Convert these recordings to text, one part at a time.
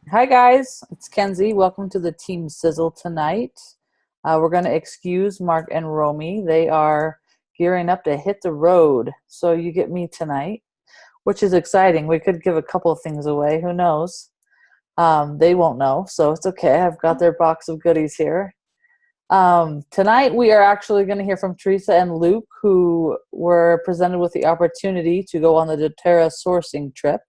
Hi guys, it's Kenzie. Welcome to the Team Sizzle tonight. We're going to excuse Mark and Romy. They are gearing up to hit the road. So you get me tonight, which is exciting. We could give a couple of things away. Who knows? They won't know, so it's okay. I've got their box of goodies here. Tonight we are actually going to hear from Teresa and Luke, who were presented with the opportunity to go on the doTERRA sourcing trip.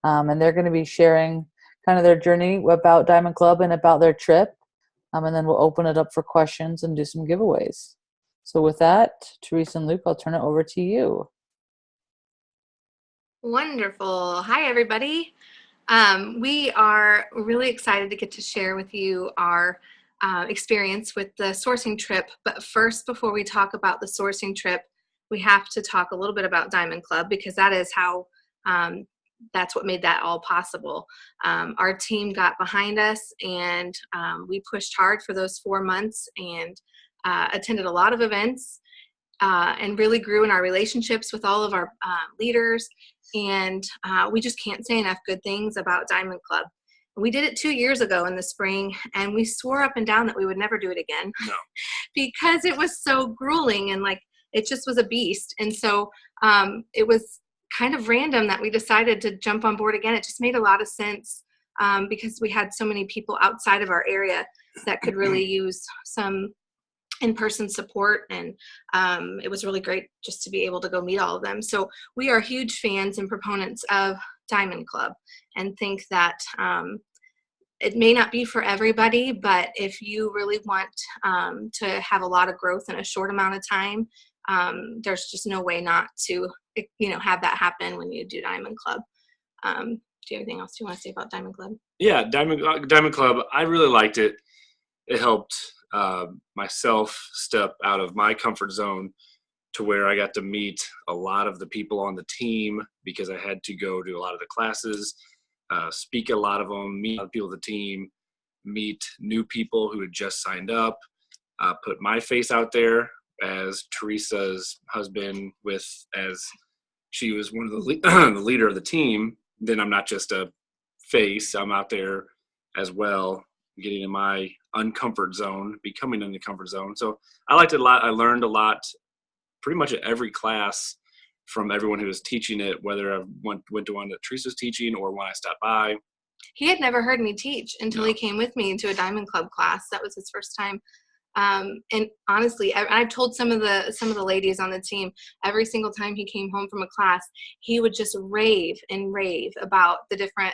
And they're going to be sharing kind of their journey about Diamond Club and about their trip. And then we'll open it up for questions and do some giveaways. So with that, Teresa and Luke, I'll turn it over to you. Wonderful. Hi, everybody. We are really excited to get to share with you our experience with the sourcing trip. But first, before we talk about the sourcing trip, we have to talk a little bit about Diamond Club, because that is how that's what made that all possible. Our team got behind us, and we pushed hard for those 4 months and attended a lot of events and really grew in our relationships with all of our leaders. And we just can't say enough good things about Diamond Club. We did it 2 years ago in the spring, and we swore up and down that we would never do it again. No. Because it was so grueling, and it just was a beast. And so it was kind of random that we decided to jump on board again. It just made a lot of sense because we had so many people outside of our area that could really use some in-person support, and it was really great just to be able to go meet all of them. So we are huge fans and proponents of Diamond Club, and think that it may not be for everybody, but if you really want to have a lot of growth in a short amount of time, there's just no way not to have that happen when you do Diamond Club. Do you have anything else you want to say about Diamond Club? Yeah, Diamond Club, I really liked it. It helped myself step out of my comfort zone to where I got to meet a lot of the people on the team, because I had to go to a lot of the classes, speak at a lot of them, meet other people on the team, meet new people who had just signed up, put my face out there as Teresa's husband, as she was one of the leader of the team. Then I'm not just a face, I'm out there as well, getting in my uncomfort zone, becoming in the comfort zone. So I liked it a lot. I learned a lot pretty much at every class from everyone who was teaching it, whether I went to one that Teresa was teaching or when I stopped by. He had never heard me teach until he came with me into a Diamond Club class. That was his first time. And honestly, I've told some of the ladies on the team, every single time he came home from a class, he would just rave and rave about the different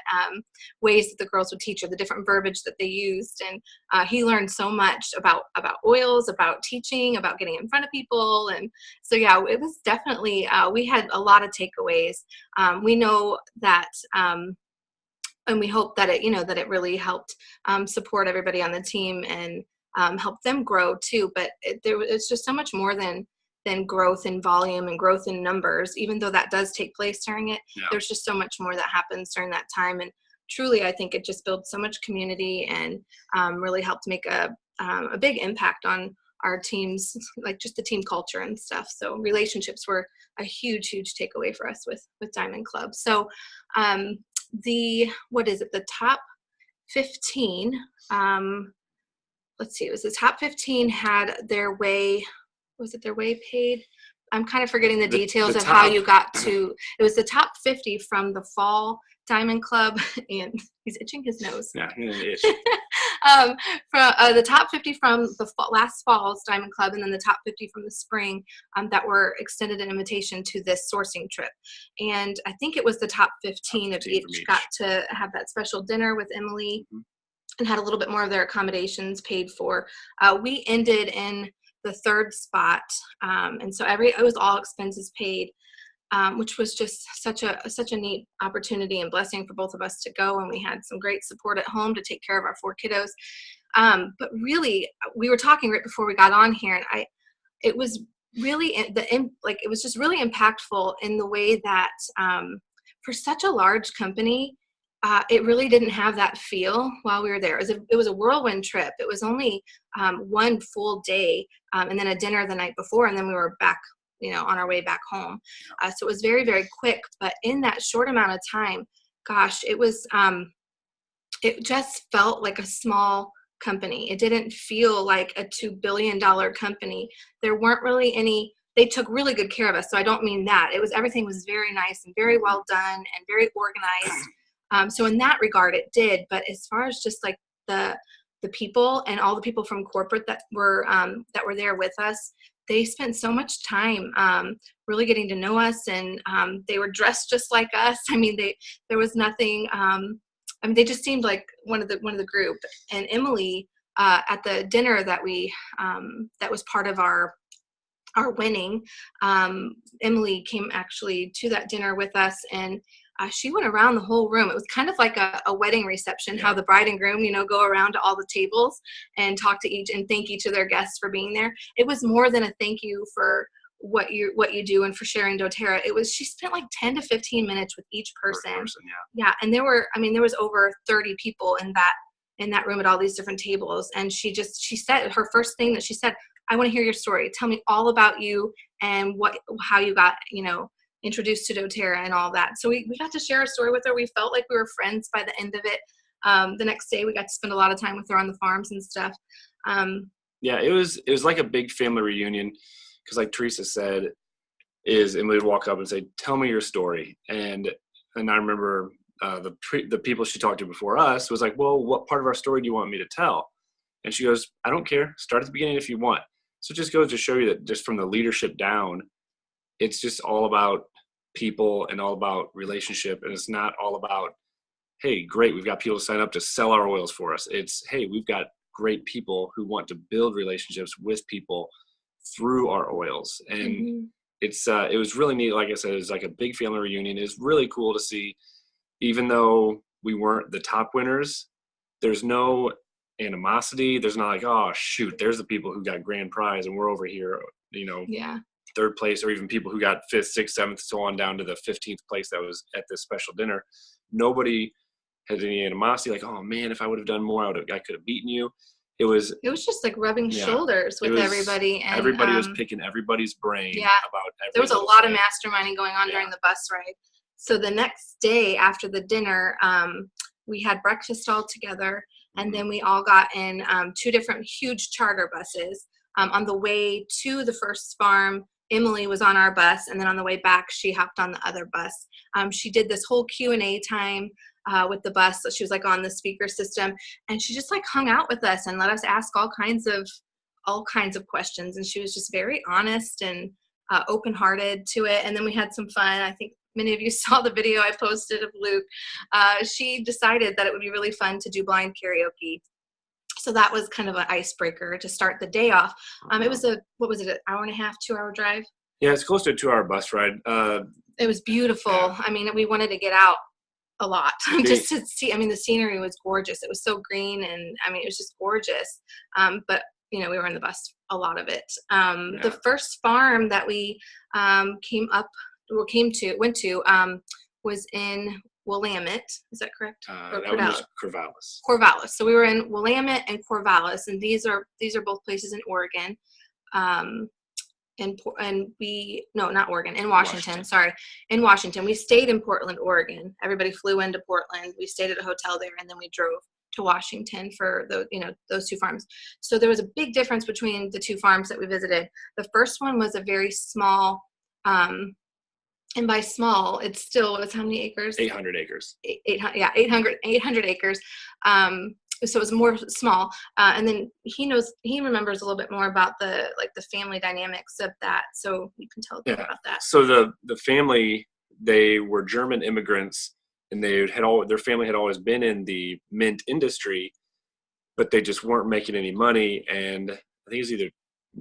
ways that the girls would teach, or the different verbiage that they used. And he learned so much about oils, about teaching, about getting in front of people. And so, yeah, it was definitely, we had a lot of takeaways. We know that, and we hope that it really helped support everybody on the team and help them grow too. But it's just so much more than growth in volume and growth in numbers. Even though that does take place during it, there's just so much more that happens during that time. And truly, I think it just builds so much community and really helped make a big impact on our teams, like just the team culture and stuff. So relationships were a huge takeaway for us with Diamond Club. So the top 15, let's see, it was the top 15 had their way paid? I'm kind of forgetting the details of how you got to, it was the top 50 from the fall Diamond Club, and he's itching his nose. Yeah, itch. From the top 50 from the last fall's Diamond Club, and then the top 50 from the spring that were extended an invitation to this sourcing trip. And I think it was the top 15 of each got to have that special dinner with Emily. Mm-hmm. And had a little bit more of their accommodations paid for. We ended in the third spot, and so it was all expenses paid, which was just such a neat opportunity and blessing for both of us to go. And we had some great support at home to take care of our 4 kiddos. But really, we were talking right before we got on here, and it was really it was just really impactful in the way that for such a large company. It really didn't have that feel while we were there. It was a whirlwind trip. It was only 1 full day and then a dinner the night before, and then we were back, on our way back home. So it was very, very quick. But in that short amount of time, gosh, it was it just felt like a small company. It didn't feel like a $2 billion company. There weren't really any, they took really good care of us. So I don't mean that. Everything was very nice and very well done and very organized. So in that regard, it did. But as far as just like the people and all the people from corporate that were there with us, they spent so much time really getting to know us, and they were dressed just like us. I mean, there was nothing. I mean, they just seemed like one of the group. And Emily, at the dinner that that was part of our winning, Emily came actually to that dinner with us, and she went around the whole room. It was kind of like a wedding reception, how the bride and groom, go around to all the tables and talk to each and thank each of their guests for being there. It was more than a thank you for what you do and for sharing doTERRA. She spent like 10 to 15 minutes with each person. Yeah. And there was over 30 people in that room at all these different tables. And she said, her first thing that she said, I want to hear your story. Tell me all about you and how you got, introduced to doTERRA and all that. So we got to share a story with her. We felt like we were friends by the end of it. The next day we got to spend a lot of time with her on the farms and stuff. Yeah, it was like a big family reunion, because like Teresa said, Emily would walk up and say, tell me your story. And I remember the people she talked to before us was like, well, what part of our story do you want me to tell? And she goes, I don't care. Start at the beginning if you want. So it just goes to show you that just from the leadership down, it's just all about people and all about relationship. And it's not all about, hey, great, we've got people to sign up to sell our oils for us. It's, hey, we've got great people who want to build relationships with people through our oils. And it was really neat. Like I said, it was like a big family reunion. It's really cool to see, even though we weren't the top winners, there's no animosity. There's not like, oh shoot, there's the people who got grand prize and we're over here, third place, or even people who got 5th, 6th, 7th, so on down to the 15th place that was at this special dinner. Nobody had any animosity, like, oh man, if I would have done more, I could have beaten you. It was just like rubbing shoulders with everybody, and everybody was picking everybody's brain about every there was a lot of masterminding going on during the bus ride. So the next day after the dinner, we had breakfast all together, and then we all got in 2 different huge charter buses. On the way to the first farm, Emily was on our bus, and then on the way back, she hopped on the other bus. She did this whole Q&A time with the bus. So she was like on the speaker system, and she just like hung out with us and let us ask all kinds of questions. And she was just very honest and open-hearted to it. And then we had some fun. I think many of you saw the video I posted of Luke. She decided that it would be really fun to do blind karaoke. So that was kind of an icebreaker to start the day off. It was an hour and a half, 2-hour drive? Yeah, it's close to a 2-hour bus ride. It was beautiful. Yeah. I mean, we wanted to get out a lot just to see. I mean, the scenery was gorgeous. It was so green, and I mean, it was just gorgeous. But we were in the bus a lot of it. The first farm that we went to was in Willamette. Is that correct? That one was Corvallis. Corvallis. So we were in Willamette and Corvallis, and these are both places in Oregon. In Washington. Sorry, in Washington. We stayed in Portland, Oregon. Everybody flew into Portland. We stayed at a hotel there, and then we drove to Washington for those 2 farms. So there was a big difference between the 2 farms that we visited. The first one was a very small, and by small, it was how many acres? 800 acres. 800 acres. So it was more small. And then he remembers a little bit more about the family dynamics of that. So you can tell about that. So the family, they were German immigrants, and their family had always been in the mint industry, but they just weren't making any money. And I think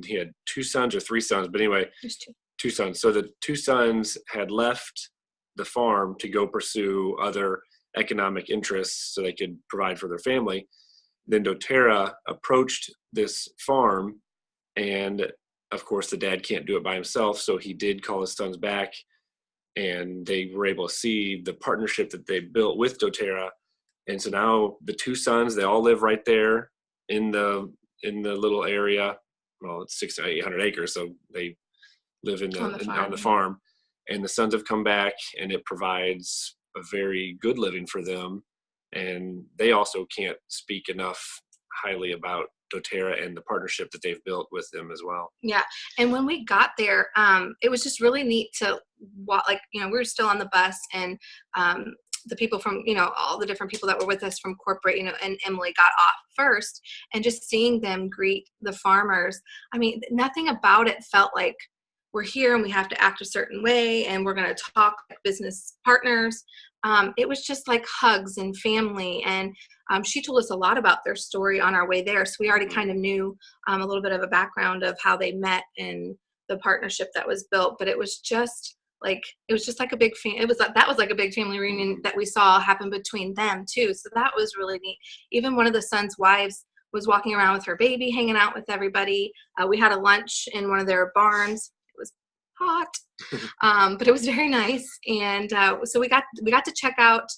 he had 2 sons or 3 sons, but anyway, just 2. 2 sons. So the 2 sons had left the farm to go pursue other economic interests so they could provide for their family. Then doTERRA approached this farm, and of course the dad can't do it by himself, so he did call his sons back, and they were able to see the partnership that they built with doTERRA. And so now the 2 sons, they all live right there in the little area. Well, it's 600 to 800 acres, so they live on the farm. And the sons have come back, and it provides a very good living for them. And they also can't speak enough highly about doTERRA and the partnership that they've built with them as well. Yeah. And when we got there, it was just really neat to like, we were still on the bus, and the people from, all the different people that were with us from corporate, and Emily got off first, and just seeing them greet the farmers. I mean, nothing about it felt like we're here and we have to act a certain way and we're going to talk like business partners. It was just like hugs and family. And she told us a lot about their story on our way there. So we already kind of knew a little bit of a background of how they met and the partnership that was built. But it was just like a big that was like a big family reunion that we saw happen between them too. So that was really neat. Even one of the son's wives was walking around with her baby, hanging out with everybody. We had a lunch in one of their barns. It was hot, but it was very nice. And so we got to check out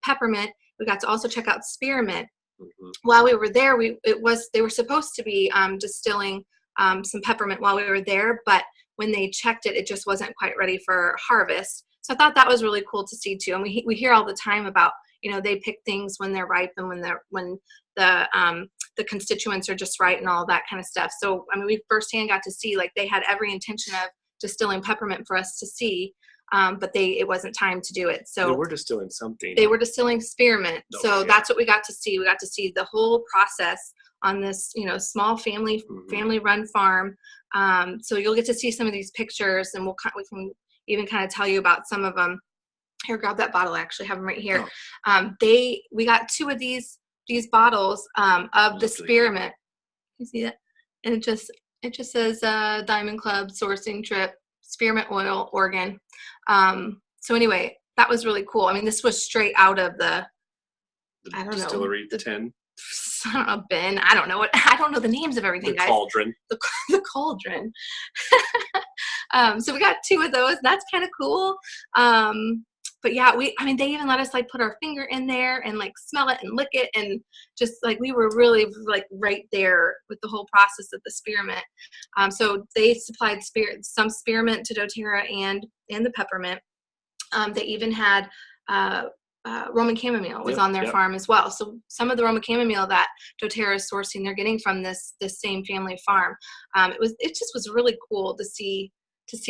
peppermint. We got to also check out spearmint. Mm-hmm. While we were there, they were supposed to be distilling some peppermint while we were there, but when they checked it, it just wasn't quite ready for harvest. So I thought that was really cool to see too. And we hear all the time about, they pick things when they're ripe and when the constituents are just right and all that kind of stuff. So, I mean, we firsthand got to see, like, they had every intention of distilling peppermint for us to see, but it wasn't time to do it. So they were distilling something. They were distilling spearmint. So that's what we got to see. We got to see the whole process on this, small family run farm. So you'll get to see some of these pictures, and we can even kind of tell you about some of them. Here, grab that bottle. I actually have them right here. We got 2 of these bottles of the spearmint. You see that? And it just says Diamond Club sourcing trip, spearmint oil, Oregon. So anyway, that was really cool. I mean, this was straight out of the distillery 10. I don't know, Ben. I don't know the names of everything, guys. Cauldron. The cauldron. So we got 2 of those. That's kind of cool. But yeah, they even let us like put our finger in there and like smell it and lick it, and just like we were really like right there with the whole process of the spearmint. So they supplied some spearmint to doTERRA and the peppermint. They even had Roman chamomile was on their farm as well. So some of the Roman chamomile that doTERRA is sourcing, they're getting from this same family farm. It just was really cool to see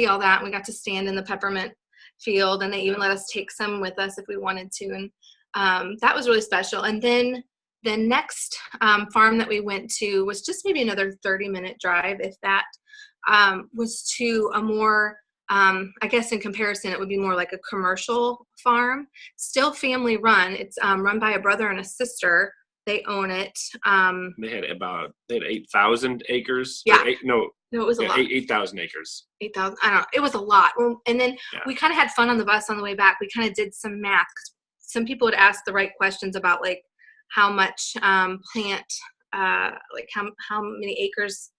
all that. And we got to stand in the peppermint field, and they even let us take some with us if we wanted to. And that was really special. And then the next farm that we went to was just maybe another 30-minute drive, if that, was to a more, I guess in comparison, it would be more like a commercial farm, still family run. It's run by a brother and a sister. They own it. They had 8,000 acres. Yeah. No, it was a lot. 8,000 acres. 8,000. I don't know. It was a lot. And then we kind of had fun on the bus on the way back. We kind of did some math, because some people would ask the right questions about like how much plant, like how many acres,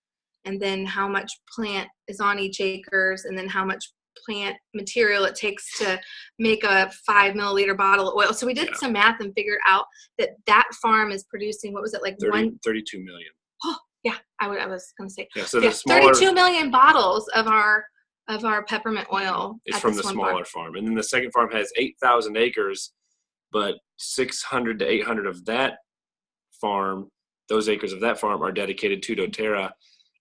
and then how much plant is on each acres, and then how much plant material it takes to make a 5 milliliter bottle of oil. So we did some math and figured out that farm is producing, what was it, like 32 million. Oh, yeah, I was going to say. Yeah, so the smaller, 32 million bottles of our peppermint oil. Is from the smaller farm. And then the second farm has 8,000 acres, but 600 to 800 of that farm, those acres of that farm are dedicated to doTERRA.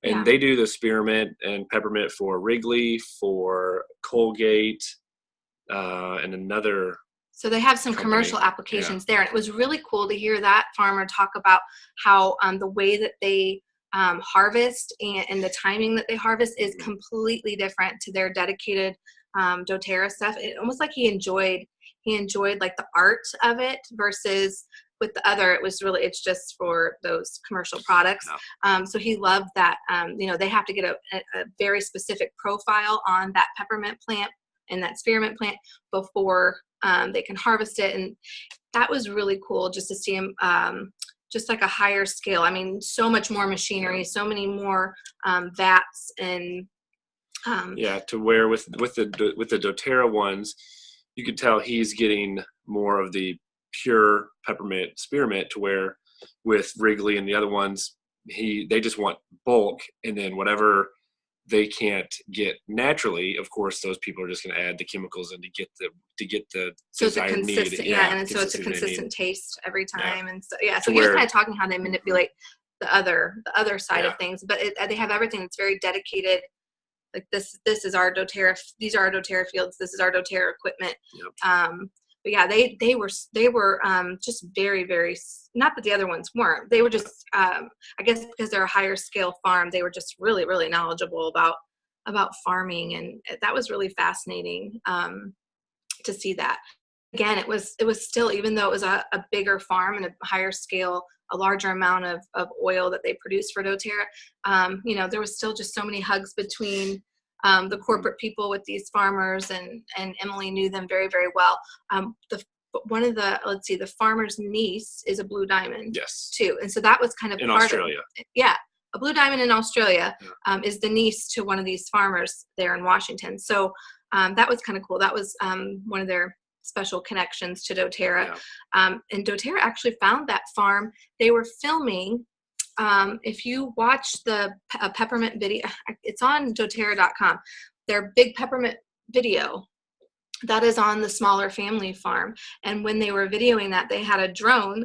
And they do the spearmint and peppermint for Wrigley, for Colgate, and another. So they have some commercial applications there. And it was really cool to hear that farmer talk about how the way that they harvest and the timing that they harvest is completely different to their dedicated doTERRA stuff. It almost like he enjoyed like the art of it, versus with the other, it's just for those commercial products. So he loved that, they have to get a very specific profile on that peppermint plant and that spearmint plant before they can harvest it. And that was really cool just to see him, just like a higher scale. I mean, so much more machinery, so many more vats, and to where with the doTERRA ones, you could tell he's getting more of the pure peppermint spearmint, to where with Wrigley and the other ones, they just want bulk, and then whatever they can't get naturally. Of course, those people are just going to add the chemicals and to get the so it's a desired consistent, need. and so it's a consistent taste every time, and so so To he was where- kind of talking how they manipulate the other side of things, but they have everything that's very dedicated. Like this is our doTERRA. These are our doTERRA fields. This is our doTERRA equipment. Yep. But yeah, they were just very, very, not that the other ones weren't. They were just I guess because they're a higher scale farm, they were just really, really knowledgeable about farming, and that was really fascinating to see that. Again, it was still, even though it was a bigger farm and a higher scale, a larger amount of oil that they produced for doTERRA, there was still just so many hugs between the corporate people with these farmers, and Emily knew them very, very well. The farmer's niece is a blue diamond, yes, too, and so that was kind of in part Australia. A blue diamond in Australia is the niece to one of these farmers there in Washington. So that was kind of cool. That was one of their special connections to doTERRA. And doTERRA actually found that farm. They were filming. If you watch the peppermint video, it's on doTERRA.com. Their big peppermint video, that is on the smaller family farm. And when they were videoing that, they had a drone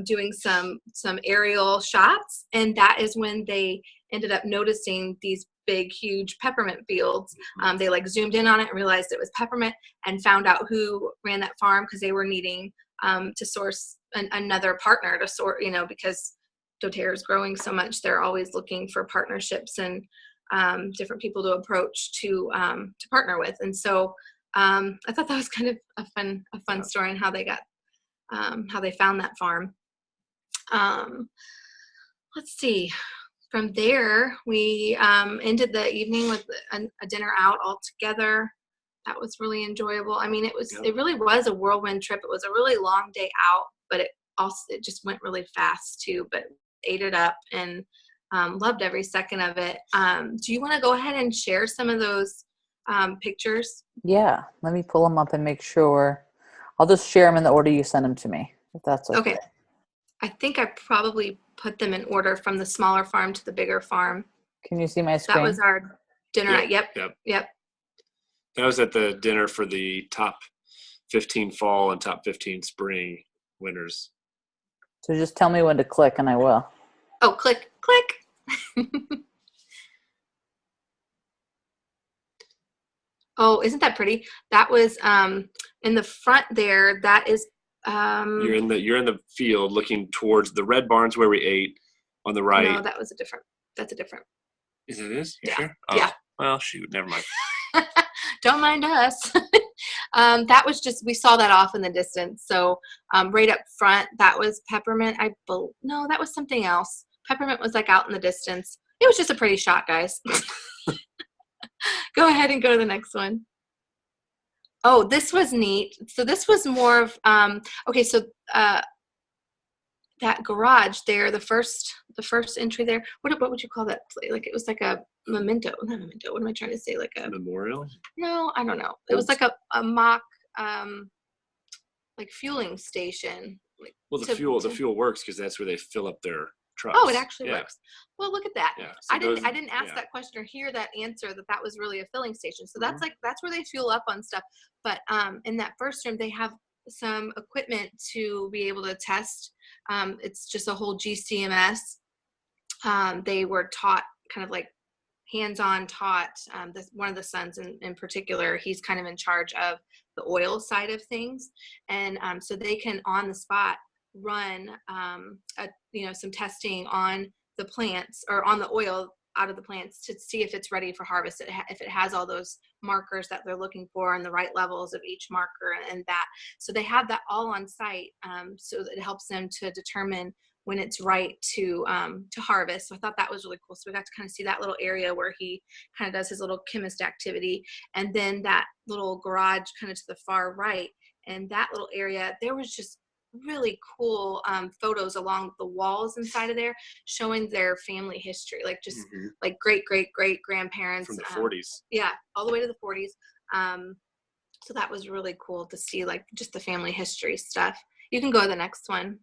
doing some aerial shots, and that is when they ended up noticing these big, huge peppermint fields. They zoomed in on it and realized it was peppermint, and found out who ran that farm, because they were needing to source another partner to sort, because doTERRA is growing so much. They're always looking for partnerships and different people to approach to partner with. And so I thought that was kind of a fun story, and how they got how they found that farm. Let's see. From there, we ended the evening with a dinner out all together. That was really enjoyable. I mean, it really was a whirlwind trip. It was a really long day out, but it just went really fast too. But ate it up and loved every second of it. Do you want to go ahead and share some of those pictures? Yeah, let me pull them up and make sure. I'll just share them in the order you send them to me, if that's okay. Okay. I think I probably put them in order from the smaller farm to the bigger farm. Can you see my screen? That was our dinner night. Yep. That was at the dinner for the top 15 fall and top 15 spring winners. So just tell me when to click and I will. Oh, click. Oh, isn't that pretty? That was in the front there. That is you're in the field looking towards the red barns where we ate on the right. No, that's a different. Is it this? You Yeah. sure? Oh, yeah. Well, shoot, never mind. Don't mind us. That was just, we saw that off in the distance. So right up front, that was peppermint. No, that was something else. Peppermint was out in the distance. It was just a pretty shot, guys. Go ahead and go to the next one. Oh, this was neat. So this was more of, okay, so that garage there, the first entry there, what would you call that? It was like a memento, not memento. What am I trying to say? Like a memorial? No, I don't know. It was like a mock, fueling station. Well, the fuel works because that's where they fill up their trucks. Oh, it actually works. Well, look at that. Yeah. So I didn't ask that question or hear that answer that was really a filling station. So that's that's where they fuel up on stuff. But in that first room, they have some equipment to be able to test. It's just a whole GCMS. They were taught kind of hands-on taught. One of the sons in particular, he's kind of in charge of the oil side of things, and so they can on the spot run some testing on the plants or on the oil out of the plants to see if it's ready for harvest, if it has all those markers that they're looking for and the right levels of each marker and that. So they have that all on site, so that it helps them to determine when it's right to harvest. So I thought that was really cool. So we got to kind of see that little area where he kind of does his little chemist activity, and then that little garage kind of to the far right, and that little area, there was just really cool photos along the walls inside of there showing their family history, like great grandparents from the 40s. Yeah, all the way to the 40s. So that was really cool to see, just the family history stuff. You can go to the next one.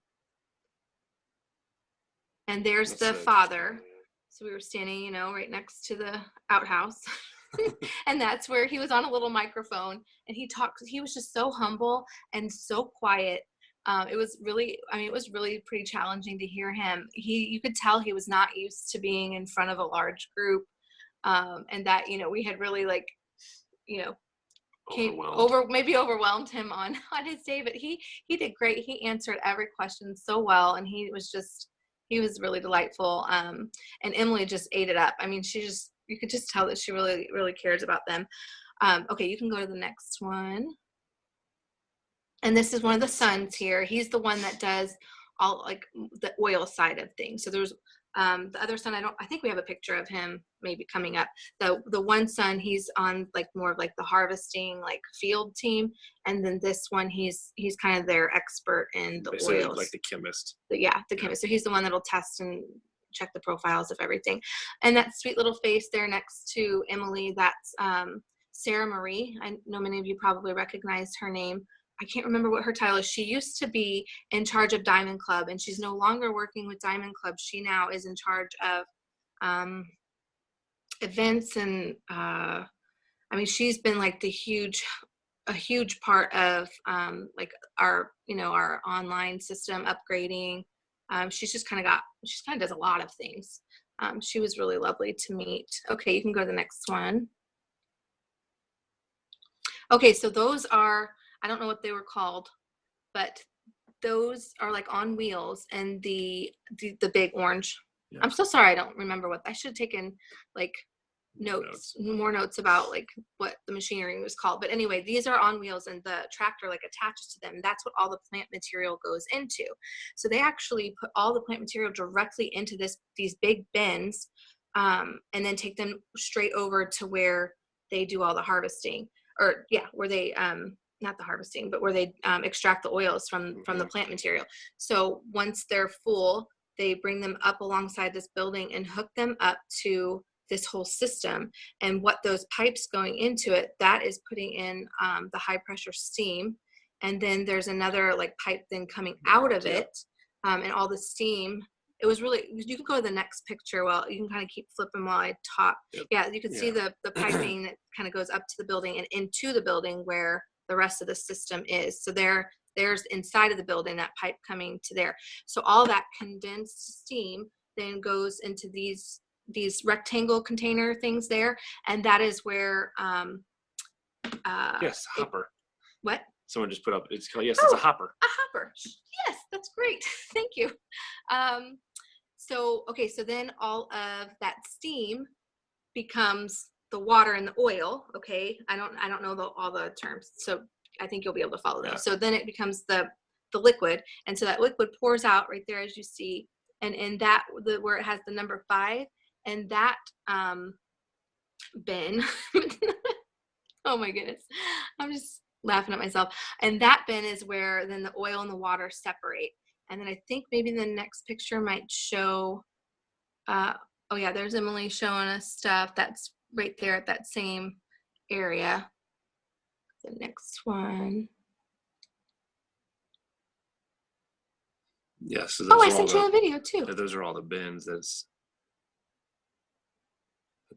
And there's the father. So we were standing, right next to the outhouse. And that's where he was on a little microphone, and he talked. He was just so humble and so quiet. It was really pretty challenging to hear him. You could tell he was not used to being in front of a large group, and that, we had really, like, maybe overwhelmed him on his day, but he did great. He answered every question so well, and he was really delightful. And Emily just ate it up. I mean, you could just tell that she really, really cares about them. Okay, you can go to the next one. And this is one of the sons here. He's the one that does all, like, the oil side of things. So there's the other son. I think we have a picture of him maybe coming up. The one son, he's on, like, more of, like, the harvesting, like, field team. And then this one, he's kind of their expert in the oils. Like the chemist. The chemist. So he's the one that'll test and check the profiles of everything. And that sweet little face there next to Emily, that's Sarah Marie. I know many of you probably recognize her name. I can't remember what her title is. She used to be in charge of Diamond Club, and she's no longer working with Diamond Club. She now is in charge of events, and she's been, like, a huge part of like our online system upgrading. She kind of does a lot of things. She was really lovely to meet. Okay, you can go to the next one. Okay, so those are, I don't know what they were called, but those are, like, on wheels, and the big orange. Yeah. I'm so sorry, I don't remember what. I should have taken, like, more notes about, like, what the machinery was called. But anyway, these are on wheels, and the tractor, like, attaches to them. That's what all the plant material goes into. So they actually put all the plant material directly into these big bins, and then take them straight over to where they do all the harvesting, where they not the harvesting, but where they extract the oils from the plant material. So once they're full, they bring them up alongside this building and hook them up to this whole system. And what those pipes going into it, that is putting in the high pressure steam. And then there's another, like, pipe then coming out of it, and all the steam. It was really, you can go to the next picture. Well, you can kind of keep flipping while I talk. Yep. Yeah, you can see the piping that kind of goes up to the building and into the building where the rest of the system is. So there's inside of the building, that pipe coming to there. So all that condensed steam then goes into these rectangle container things there, and that is where yes, hopper. What? Someone just put up, it's called, yes, it's a hopper. A hopper. Yes, that's great. Thank you. So then all of that steam becomes the water and the oil. Okay, I don't know all the terms, so I think you'll be able to follow those. Yeah. So then it becomes the liquid, and so that liquid pours out right there, as you see, and in that where it has the number 5, and that bin. Oh my goodness, I'm just laughing at myself. And that bin is where then the oil and the water separate. And then I think maybe the next picture might show. Oh yeah, there's Emily showing us stuff that's right there at that same area. The next one. Yeah, so I sent you a video too. Those are all the bins that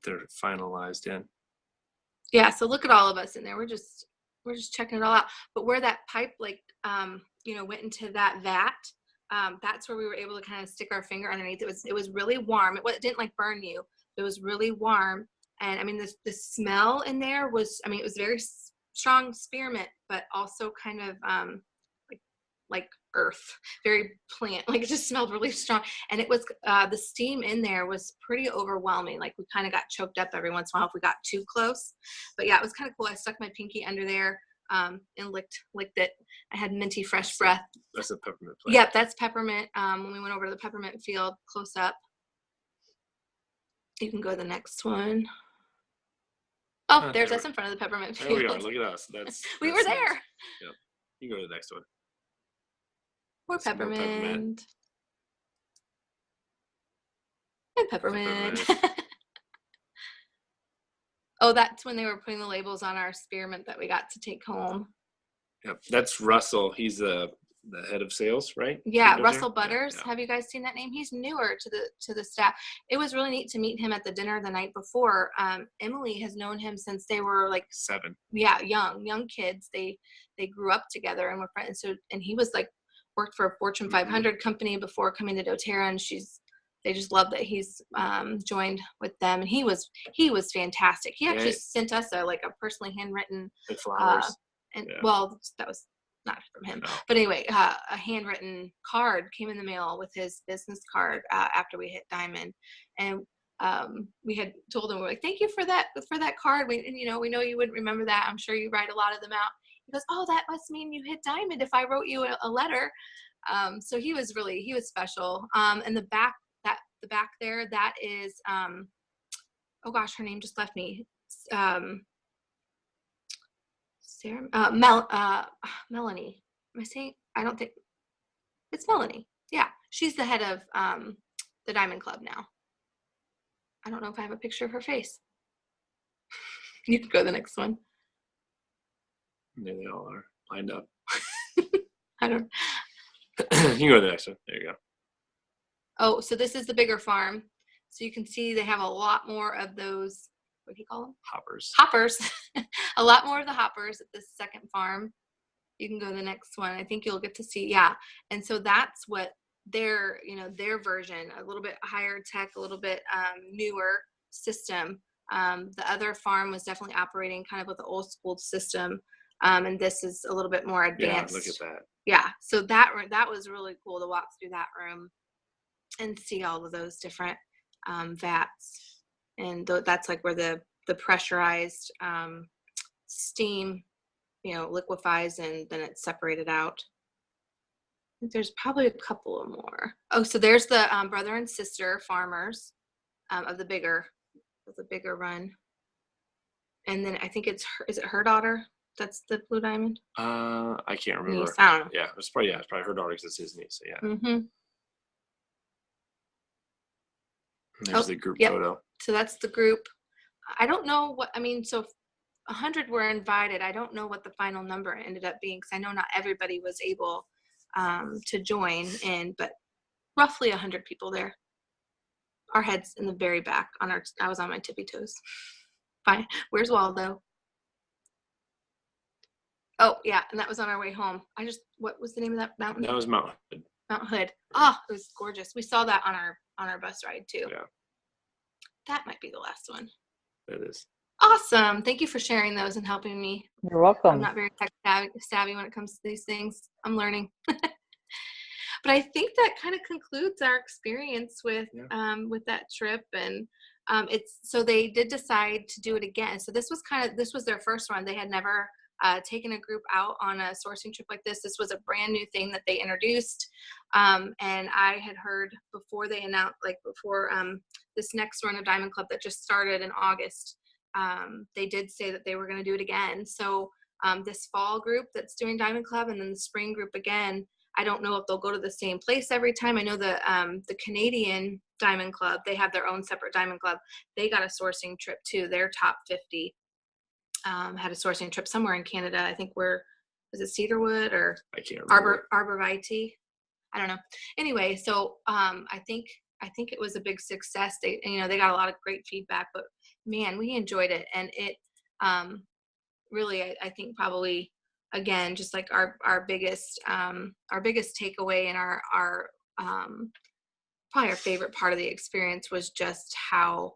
they're finalized in. Yeah, so look at all of us in there. We're just checking it all out. But where that pipe, like, went into that vat, that's where we were able to kind of stick our finger underneath. It was really warm. It didn't, like, burn you. It was really warm. And I mean, the smell in there was, it was very strong spearmint, but also kind of like earth, very plant, like, it just smelled really strong. And it was the steam in there was pretty overwhelming. Like, we kind of got choked up every once in a while if we got too close. But yeah, it was kind of cool. I stuck my pinky under there and licked it. I had minty fresh breath. That's a peppermint plant. Yep, that's peppermint. When we went over to the peppermint field close up. You can go to the next one. Oh, there's us in front of the peppermint field. There we are. Look at us. We were there. Nice. Yep. You can go to the next one. More peppermint. And peppermint. Oh, that's when they were putting the labels on our spearmint that we got to take home. Yep, that's Russell. He's the the head of sales, right? Yeah, For Russell doTERRA? Butters. Yeah. Have you guys seen that name? He's newer to the staff. It was really neat to meet him at the dinner the night before. Emily has known him since they were like 7. yeah, young kids. They grew up together and were friends. So and he was like worked for a Fortune 500 company before coming to doTERRA, and they just love that he's joined with them, and he was fantastic. He actually sent us a personally handwritten and flowers. Well, that was not from him, but anyway, a handwritten card came in the mail with his business card after we hit diamond, and we had told him, we're like, thank you for that card. We know you wouldn't remember that. I'm sure you write a lot of them out. He goes, oh, that must mean you hit diamond if I wrote you a letter. So he was special. And the back there, that is oh gosh, her name just left me. Sarah, Melanie. Am I saying? I don't think it's Melanie. Yeah, she's the head of the Diamond Club now. I don't know if I have a picture of her face. You can go to the next one. There they all are lined up. I don't. You can go to the next one. There you go. Oh, so this is the bigger farm. So you can see they have a lot more of those. What do you call them? Hoppers. A lot more of the hoppers at this second farm. You can go to the next one. I think you'll get to see. Yeah. And so that's what their version, a little bit higher tech, a little bit newer system. The other farm was definitely operating kind of with the old school system. And this is a little bit more advanced. Yeah, look at that. Yeah. So that was really cool to walk through that room and see all of those different vats. And that's like where the pressurized steam, liquefies, and then it's separated out. I think there's probably a couple of more. Oh, so there's the brother and sister farmers of the bigger run. And then I think is it her daughter? That's the Blue Diamond. I can't remember. Niece, I don't know. Yeah, it's probably her daughter because it's his niece. So yeah. Mm-hmm. There's the group yep. photo. So that's the group. I don't know so 100 were invited. I don't know what the final number ended up being because I know not everybody was able to join in, but roughly 100 people there. Our heads in the very back I was on my tippy toes. Fine. Where's Waldo? Oh yeah, and that was on our way home. What was the name of that mountain? That was Mount Hood. Mount Hood. Oh, it was gorgeous. We saw that on our bus ride too. Yeah. That might be the last one. That is. Awesome. Thank you for sharing those and helping me. You're welcome. I'm not very tech savvy when it comes to these things. I'm learning. But I think that kind of concludes our experience with that trip. And so they did decide to do it again. So this was their first one. They had never taken a group out on a sourcing trip like this. This was a brand new thing that they introduced. And I had heard before they announced, before this next run of Diamond Club that just started in August, they did say that they were going to do it again. So this fall group that's doing Diamond Club and then the spring group again, I don't know if they'll go to the same place every time. I know the Canadian Diamond Club, they have their own separate Diamond Club. They got a sourcing trip too. Their top 50 had a sourcing trip somewhere in Canada. I think was it Cedarwood or I can't remember. Arborvitae? I don't know. Anyway, so I think it was a big success. They got a lot of great feedback, but man, we enjoyed it, and it really I think probably again just like our biggest takeaway and our probably our favorite part of the experience was just how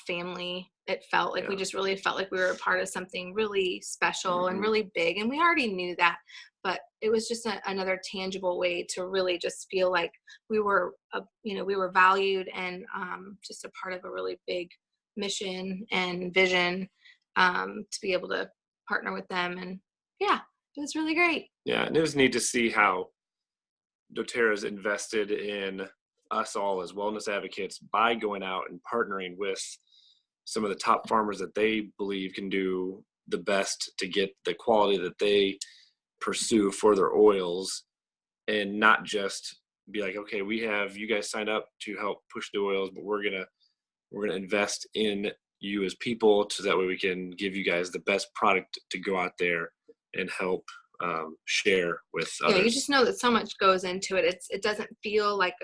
family it felt like. We just really felt like we were a part of something really special and really big, and we already knew that, but it was just another tangible way to really just feel like we were we were valued and just a part of a really big mission and vision, to be able to partner with them. And yeah, it was really great. Yeah, and it was neat to see how doTERRA's invested in us all as wellness advocates by going out and partnering with some of the top farmers that they believe can do the best to get the quality that they pursue for their oils, and not just be like, okay, we have you guys signed up to help push the oils, but we're gonna invest in you as people so that way we can give you guys the best product to go out there and help share with Yeah, others. you just know that so much goes into it. It doesn't feel like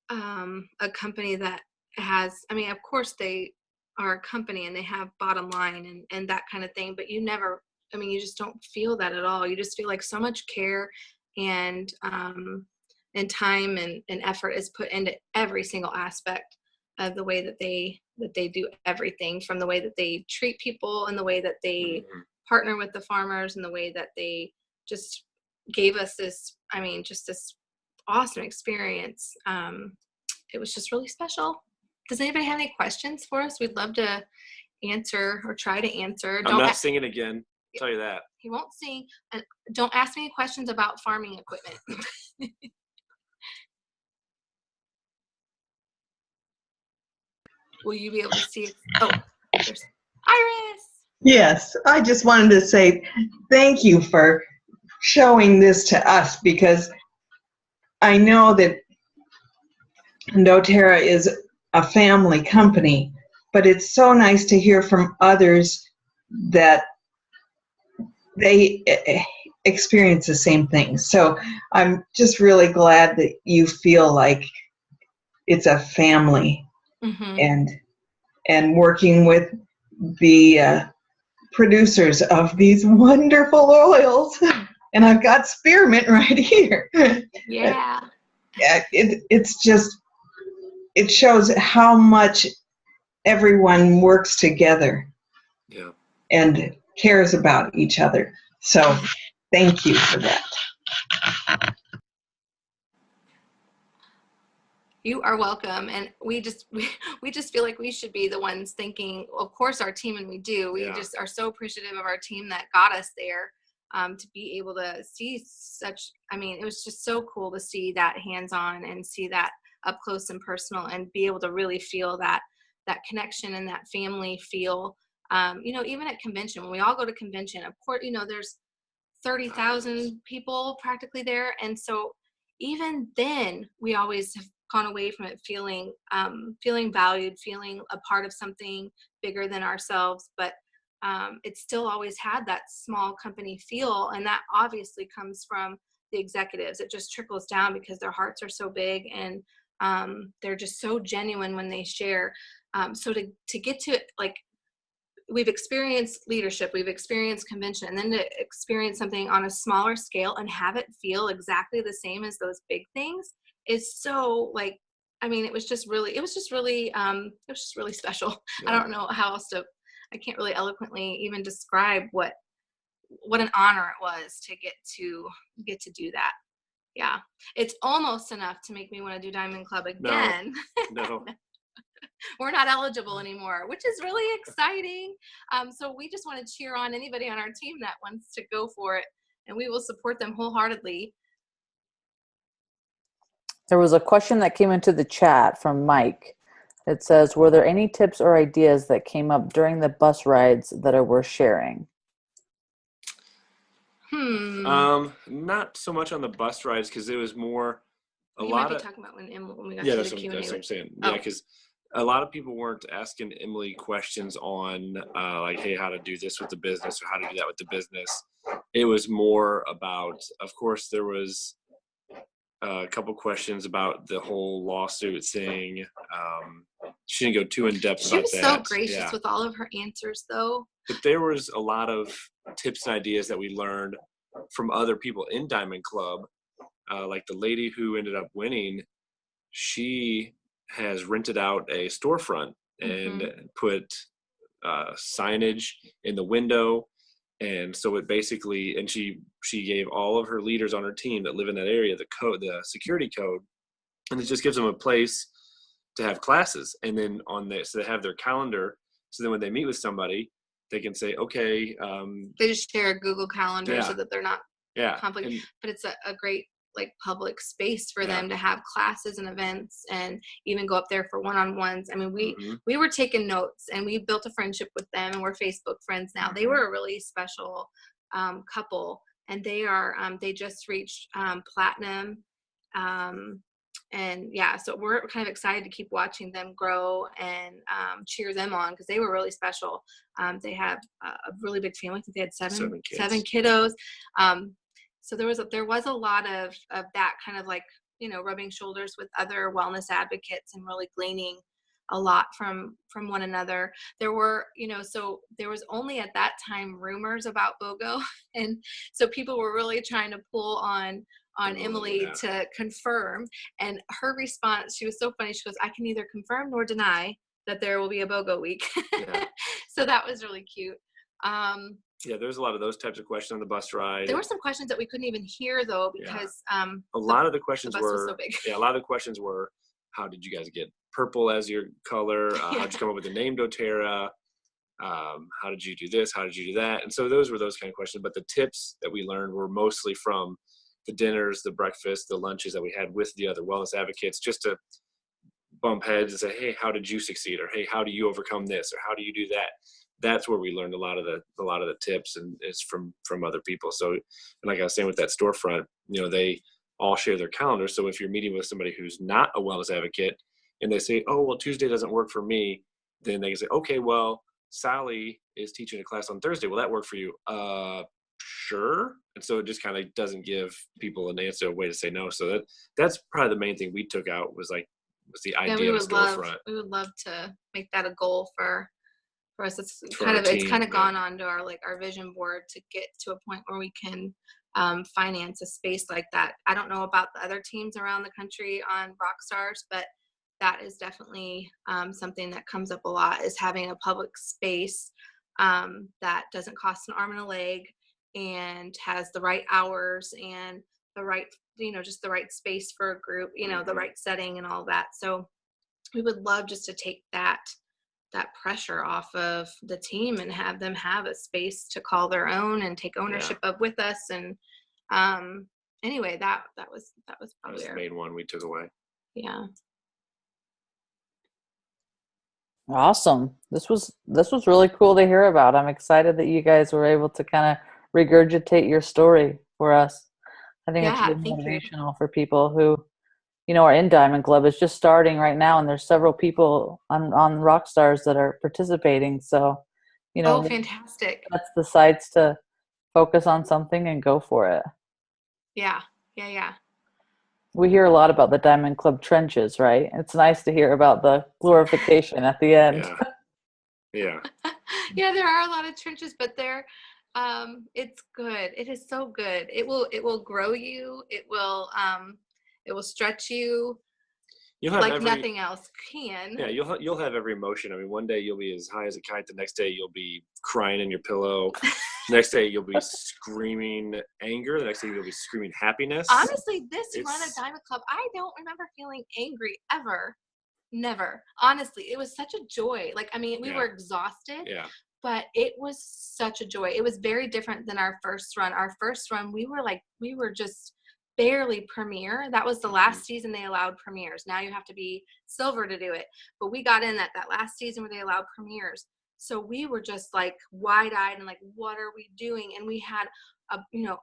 a company that has, I mean, of course they are a company and they have bottom line and that kind of thing, but you never, I mean, you just don't feel that at all. You just feel like so much care and time and effort is put into every single aspect of the way that they do everything, from the way that they treat people and the way that they partner with the farmers and the way that they just gave us this, I mean, just this awesome experience. It was just really special. Does anybody have any questions for us? We'd love to answer or try to answer. I'm not singing again. I'll tell you that. He won't sing. And don't ask me any questions about farming equipment. Will you be able to see it? Oh, there's Iris. Yes, I just wanted to say thank you for showing this to us, because I know that doTERRA is a family company, but it's so nice to hear from others that they experience the same things. So I'm just really glad that you feel like it's a family, and working with the producers of these wonderful oils. And I've got spearmint right here. Yeah. It's just, it shows how much everyone works together and cares about each other. So thank you for that. You are welcome. And we just feel like we should be the ones thinking, of course, our team, and we do. We just are so appreciative of our team that got us there, to be able to see such, I mean, it was just so cool to see that hands-on and see that up close and personal, and be able to really feel that connection and that family feel. Even at convention, when we all go to convention, of course, there's 30,000 people practically there. And so even then, we always have gone away from it feeling valued, feeling a part of something bigger than ourselves. But it still always had that small company feel, and that obviously comes from the executives. It just trickles down because their hearts are so big, and they're just so genuine when they share. So to get to it, like, we've experienced leadership, we've experienced convention, and then to experience something on a smaller scale and have it feel exactly the same as those big things is so, like, I mean, it was just really special. I don't know how else I can't really eloquently even describe what an honor it was to get to do that. Yeah. It's almost enough to make me want to do Diamond Club again. No. We're not eligible anymore, which is really exciting. So we just want to cheer on anybody on our team that wants to go for it, and we will support them wholeheartedly. There was a question that came into the chat from Mike. It says, were there any tips or ideas that came up during the bus rides that are worth sharing? Not so much on the bus rides, because it was more you might be talking about when we got to the Q&A. That's what I'm saying. Yeah, because a lot of people weren't asking Emily questions on like, hey, how to do this with the business or how to do that with the business. It was more about, of course, there was a couple questions about the whole lawsuit thing. She didn't go too in depth about that. She was so gracious with all of her answers, though. But there was a lot of tips and ideas that we learned from other people in Diamond Club. Like the lady who ended up winning, she has rented out a storefront and put signage in the window. And so it basically, and she gave all of her leaders on her team that live in that area the security code, and it just gives them a place to have classes. And then so they have their calendar. So then when they meet with somebody, they can say, okay. They just share a Google Calendar so that they're not complicated. But it's a great, like, public space for them to have classes and events, and even go up there for one-on-ones. I mean, we were taking notes, and we built a friendship with them, and we're Facebook friends now. They were a really special couple, and they just reached platinum, And yeah, so we're kind of excited to keep watching them grow and cheer them on, because they were really special. They have a really big family. I think they had seven kiddos. So there was a lot of that kind of like, rubbing shoulders with other wellness advocates and really gleaning a lot from one another. There were, so there was only at that time rumors about BOGO, and so people were really trying to pull on Emily to confirm. And her response, she was so funny. She goes, "I can neither confirm nor deny that there will be a BOGO week." Yeah. So that was really cute. Yeah, there's a lot of those types of questions on the bus ride. There were some questions that we couldn't even hear though, because a lot of the questions bus was so big. a lot of the questions were, how did you guys get purple as your color? How did you come up with the name doTERRA? How did you do this? How did you do that? And so those were those kind of questions. But the tips that we learned were mostly from the dinners, the breakfast, the lunches that we had with the other wellness advocates, just to bump heads and say, hey, how did you succeed? Or, hey, how do you overcome this? Or how do you do that? That's where we learned a lot of the tips, and it's from other people. So, and like I was saying with that storefront, they all share their calendars. So if you're meeting with somebody who's not a wellness advocate and they say, oh, well, Tuesday doesn't work for me, then they can say, okay, well, Sally is teaching a class on Thursday. Will that work for you? Sure. And so it just kind of doesn't give people an answer, a way to say no. So that's probably the main thing we took out was the idea of a storefront. We would love to make that a goal for us. It's For kind our of team, gone on to our vision board to get to a point where we can finance a space like that. I don't know about the other teams around the country on Rockstars, but that is definitely something that comes up a lot, is having a public space that doesn't cost an arm and a leg and has the right hours and the right, just the right space for a group, the right setting and all that. So we would love just to take that pressure off of the team and have them have a space to call their own and take ownership of with us. And anyway, that was probably the main one we took away. Yeah. Awesome. This was really cool to hear about. I'm excited that you guys were able to kind of regurgitate your story for us. I think it's really motivational for people who, are in Diamond Club. It's just starting right now, and there's several people on Rockstars that are participating. So, oh, fantastic. That's the sites to focus on something and go for it. Yeah. We hear a lot about the Diamond Club trenches, right? It's nice to hear about the glorification at the end. Yeah. Yeah, there are a lot of trenches, but it's good. It is so good. It will grow you. It will stretch you. You'll have nothing else can. Yeah, you'll have every emotion. I mean, one day you'll be as high as a kite. The next day you'll be crying in your pillow. The next day you'll be screaming anger. The next day you'll be screaming happiness. Honestly, this run of Diamond Club, I don't remember feeling angry ever. Never. Honestly, it was such a joy. We were exhausted. Yeah. But it was such a joy. It was very different than our first run. Our first run, we were just barely premier. That was the last season they allowed premiers. Now you have to be silver to do it. But we got in that last season where they allowed premiers. So we were just like wide-eyed and like, what are we doing? And we had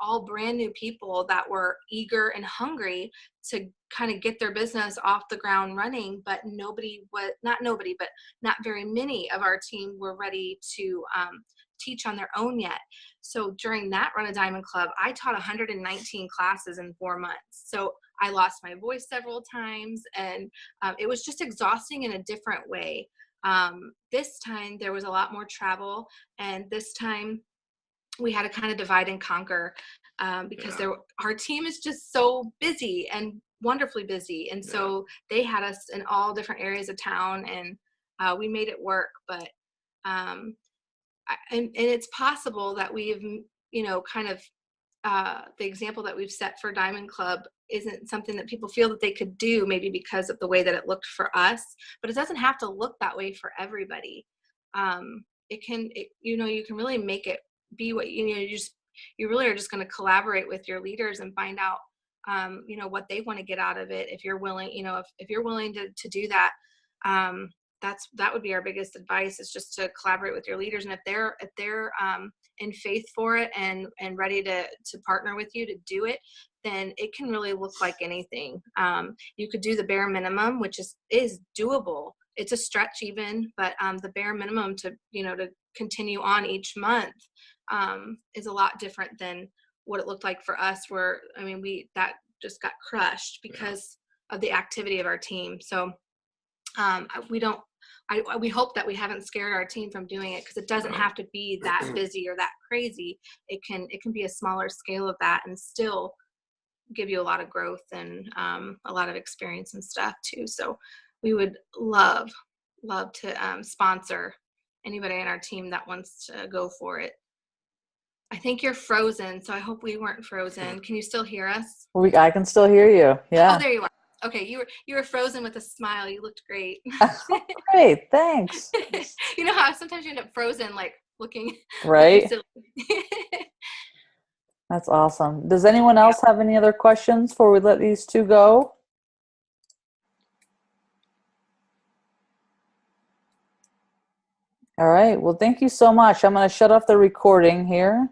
all brand new people that were eager and hungry to kind of get their business off the ground running, but not very many of our team were ready to teach on their own yet. So during that run of Diamond Club, I taught 119 classes in 4 months. So I lost my voice several times, and it was just exhausting in a different way. This time there was a lot more travel, and this time we had to kind of divide and conquer because our team is just so busy and wonderfully busy. And so they had us in all different areas of town, and we made it work. But and it's possible that we've, kind of the example that we've set for Diamond Club isn't something that people feel that they could do, maybe because of the way that it looked for us, but it doesn't have to look that way for everybody. You can really make it be what, you really are just going to collaborate with your leaders and find out, what they want to get out of it. If you're willing, if you're willing to do that, that would be our biggest advice, is just to collaborate with your leaders. And if they're in faith for it and ready to partner with you to do it, then it can really look like anything. You could do the bare minimum, which is doable. It's a stretch even, but the bare minimum to continue on each month is a lot different than what it looked like for us, where that just got crushed because of the activity of our team. So we hope that we haven't scared our team from doing it, because it doesn't have to be that busy or that crazy. It can be a smaller scale of that and still give you a lot of growth and a lot of experience and stuff too. So we would love to sponsor anybody on our team that wants to go for it. I think you're frozen, so I hope we weren't frozen. Can you still hear us? I can still hear you. Yeah. Oh, there you are. Okay, you were frozen with a smile. You looked great. Great, thanks. You know how sometimes you end up frozen, like looking right. silly. That's awesome. Does anyone else have any other questions before we let these two go? All right. Well, thank you so much. I'm going to shut off the recording here.